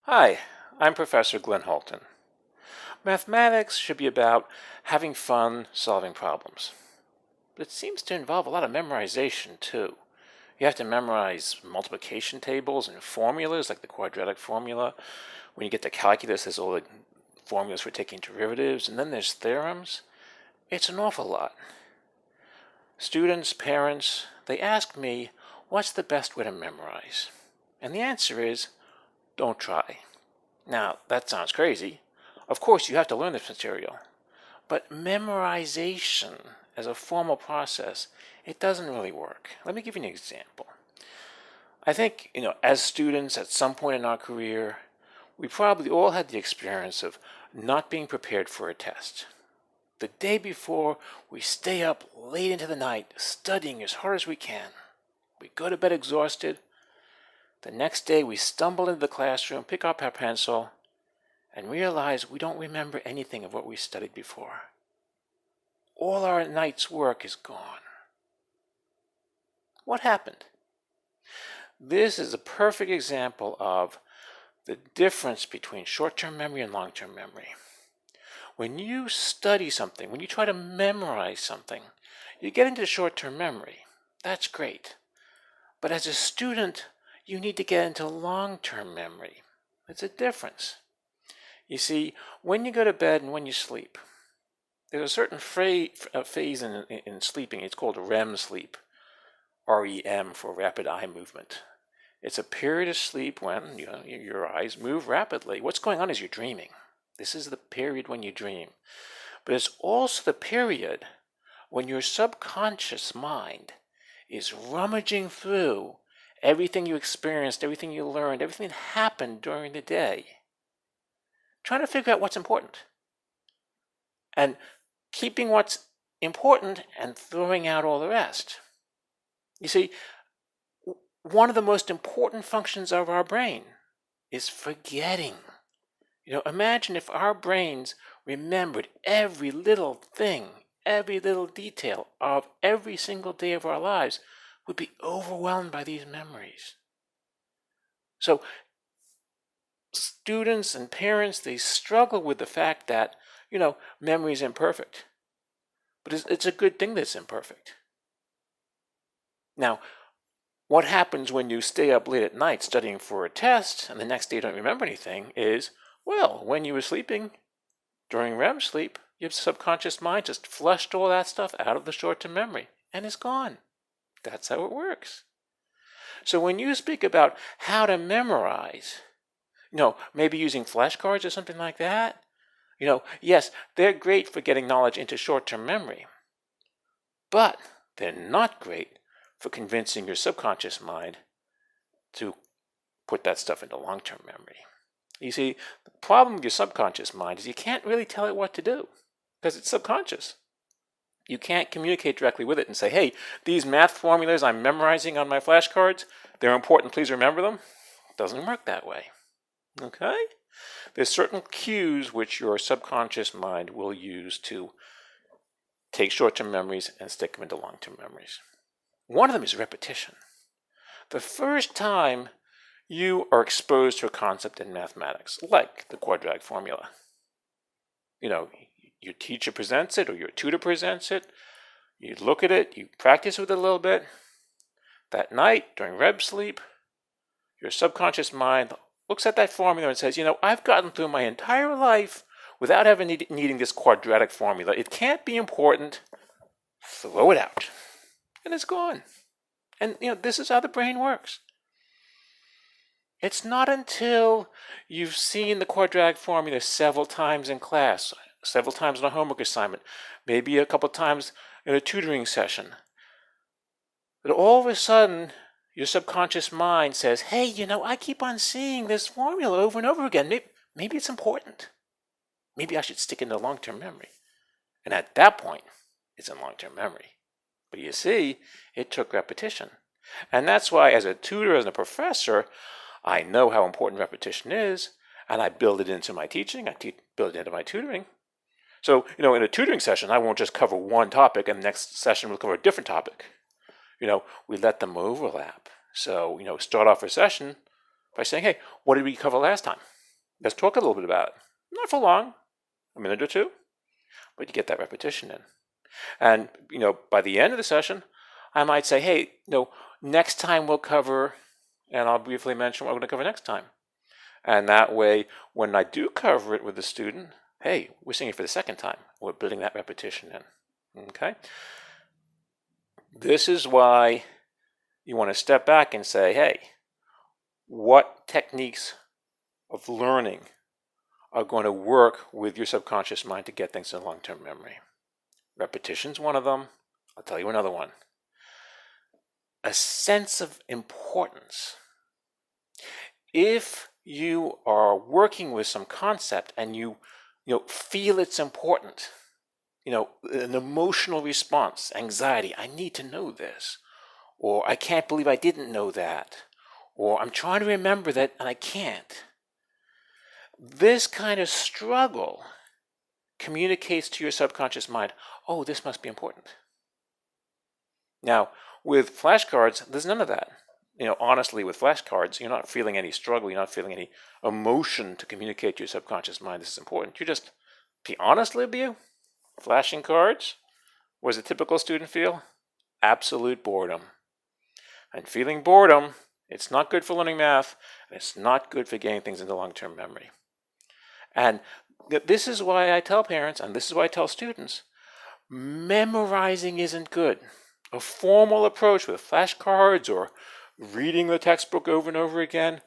Hi, I'm Professor Glyn Holton. Mathematics should be about having fun solving problems. But it seems to involve a lot of memorization, too. You have to memorize multiplication tables and formulas, like the quadratic formula. When you get to calculus, there's all the formulas for taking derivatives, and then there's theorems. It's an awful lot. Students, parents, they ask me, what's the best way to memorize? And the answer is, don't try. Now, that sounds crazy. Of course, you have to learn this material. But memorization as a formal process, it doesn't really work. Let me give you an example. I think, as students at some point in our career, we probably all had the experience of not being prepared for a test. The day before, we stay up late into the night studying as hard as we can. We go to bed exhausted. The next day, we stumble into the classroom, pick up our pencil, and realize we don't remember anything of what we studied before. All our night's work is gone. What happened? This is a perfect example of the difference between short-term memory and long-term memory. When you study something, when you try to memorize something, you get into short-term memory. That's great. But as a student, you need to get into long-term memory. It's a difference. You see, when you go to bed and when you sleep, there's a certain phase in sleeping. It's called REM sleep, REM for rapid eye movement. It's a period of sleep when your eyes move rapidly. What's going on is you're dreaming. This is the period when you dream. But it's also the period when your subconscious mind is rummaging through everything you experienced, everything you learned, everything that happened during the day, trying to figure out what's important. And keeping what's important and throwing out all the rest. You see, one of the most important functions of our brain is forgetting. Imagine if our brains remembered every little thing, every little detail of every single day of our lives. We'd be overwhelmed by these memories. So students and parents, they struggle with the fact that, memory is imperfect. But it's a good thing that it's imperfect. Now, what happens when you stay up late at night studying for a test and the next day you don't remember anything is, well, when you were sleeping, during REM sleep, your subconscious mind just flushed all that stuff out of the short-term memory and it's gone. That's how it works. So when you speak about how to memorize, maybe using flashcards or something like that, yes, they're great for getting knowledge into short-term memory, but they're not great for convincing your subconscious mind to put that stuff into long-term memory. You see, the problem with your subconscious mind is you can't really tell it what to do because it's subconscious. You can't communicate directly with it and say, hey, these math formulas I'm memorizing on my flashcards, they're important, please remember them. It doesn't work that way. Okay? There's certain cues which your subconscious mind will use to take short-term memories and stick them into long-term memories. One of them is repetition. The first time you are exposed to a concept in mathematics, like the quadratic formula, your teacher presents it or your tutor presents it, you look at it, you practice with it a little bit. That night, during REM sleep, your subconscious mind looks at that formula and says, I've gotten through my entire life without ever needing this quadratic formula. It can't be important. Throw it out. And it's gone. And, this is how the brain works. It's not until you've seen the quadratic formula several times in class, several times on a homework assignment, maybe a couple times in a tutoring session, that all of a sudden your subconscious mind says, hey, I keep on seeing this formula over and over again. Maybe it's important. Maybe I should stick into long-term memory. And at that point, it's in long-term memory. But you see, it took repetition. And that's why as a tutor, as a professor, I know how important repetition is, and I build it into my teaching, build it into my tutoring. So, in a tutoring session, I won't just cover one topic, and the next session we'll cover a different topic. We let them overlap. So, start off a session by saying, hey, what did we cover last time? Let's talk a little bit about it. Not for long, a minute or two, but you get that repetition in. And, by the end of the session, I might say, hey, next time we'll cover, and I'll briefly mention what we're going to cover next time. And that way, when I do cover it with the student, hey, we're seeing it for the second time. We're building that repetition in. Okay? This is why you want to step back and say, hey, what techniques of learning are going to work with your subconscious mind to get things in long-term memory? Repetition's one of them. I'll tell you another one. A sense of importance. If you are working with some concept and you feel it's important, an emotional response, anxiety, I need to know this, or I can't believe I didn't know that, or I'm trying to remember that and I can't. This kind of struggle communicates to your subconscious mind, oh, this must be important. Now, with flashcards, there's none of that. Honestly, with flashcards, you're not feeling any struggle, you're not feeling any emotion to communicate to your subconscious mind this is important. You just, be honest with you, flashing cards, what does a typical student feel? Absolute boredom. And feeling boredom, it's not good for learning math, and it's not good for getting things into long-term memory. And this is why I tell parents, and this is why I tell students, memorizing isn't good. A formal approach with flashcards or reading the textbook over and over again,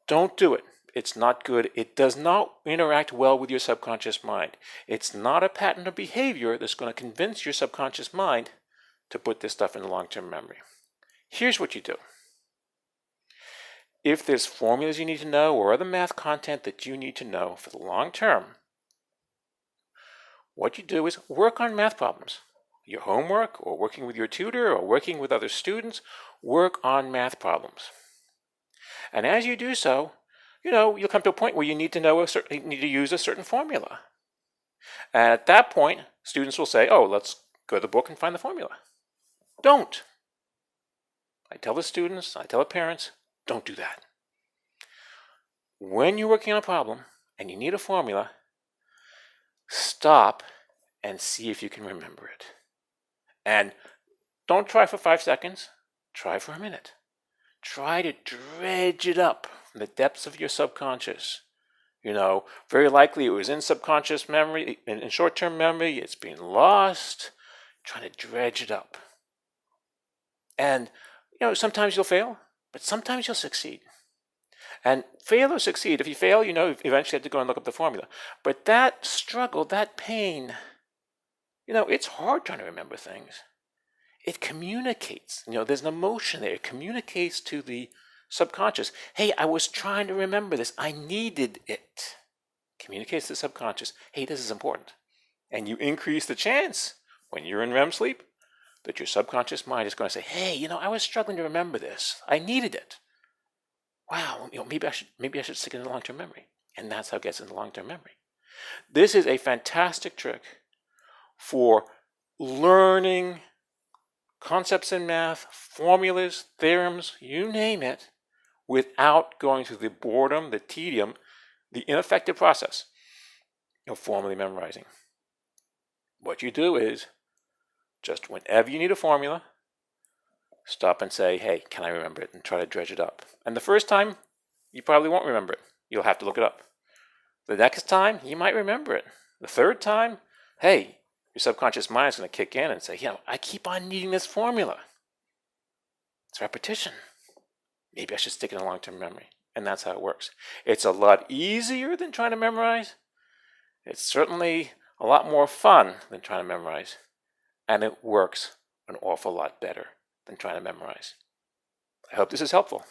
don't do it. It's not good. It does not interact well with your subconscious mind. It's not a pattern of behavior that's going to convince your subconscious mind to put this stuff in long-term memory. Here's what you do. If there's formulas you need to know or other math content that you need to know for the long term, what you do is work on math problems. Your homework, or working with your tutor, or working with other students, work on math problems. And as you do so, you'll come to a point where you need to use a certain formula. And at that point, students will say, oh, let's go to the book and find the formula. Don't. I tell the students, I tell the parents, don't do that. When you're working on a problem and you need a formula, stop and see if you can remember it. And don't try for 5 seconds, try for a minute. Try to dredge it up from the depths of your subconscious. Very likely it was in subconscious memory, in short-term memory, it's been lost. Try to dredge it up. And, sometimes you'll fail, but sometimes you'll succeed. And fail or succeed, if you fail, you eventually have to go and look up the formula. But that struggle, that pain, it's hard trying to remember things. It communicates. There's an emotion there. It communicates to the subconscious. Hey, I was trying to remember this. I needed it. Communicates to the subconscious. Hey, this is important. And you increase the chance when you're in REM sleep that your subconscious mind is going to say, hey, I was struggling to remember this. I needed it. Wow, maybe I should stick it in the long-term memory. And that's how it gets into long-term memory. This is a fantastic trick for learning concepts in math, formulas, theorems, you name it, without going through the boredom, the tedium, the ineffective process of formally memorizing. What you do is, just whenever you need a formula, stop and say, hey, can I remember it? And try to dredge it up. And the first time, you probably won't remember it. You'll have to look it up. The next time, you might remember it. The third time, hey, your subconscious mind is going to kick in and say, I keep on needing this formula. It's repetition. Maybe I should stick it in long-term memory. And that's how it works. It's a lot easier than trying to memorize. It's certainly a lot more fun than trying to memorize. And it works an awful lot better than trying to memorize. I hope this is helpful.